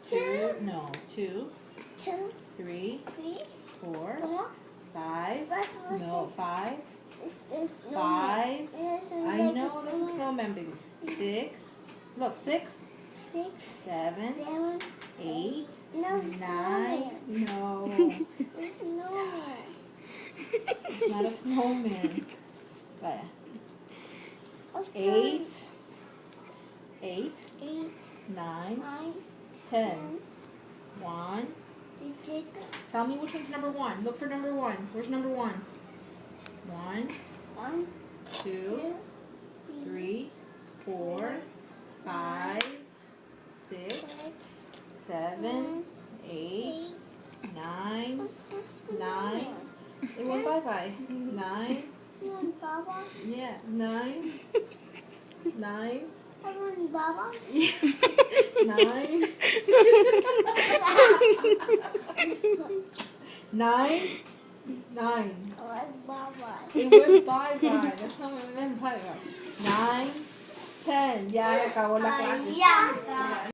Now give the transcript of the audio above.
Two. No. 2, 2, 3, 3, 4, 4, 5. 5, No. 5. This is 5. snowman. I know that's a snowman, baby. 6. Look. 6, 6, 7, 7, 8, No, 9. snowman. No. It's snowman. It's not a snowman. But What's 8, 8, 8, 9, 9, 10. 1. The chicken. Tell me which one's number 1. Look for number 1. Where's number 1? 1, 1, 2, 2, 3, 4, 5, 6, 6, 7, 8, 9. What's this 9. It went bye-bye. 9. snowman? Baba? Yeah, 9. 9. Everyone, Baba? 9. 9. 9. I like Baba. It went bye-bye. That's not what it meant bye-bye. 9, 10. Ya acabó la clase. Ya.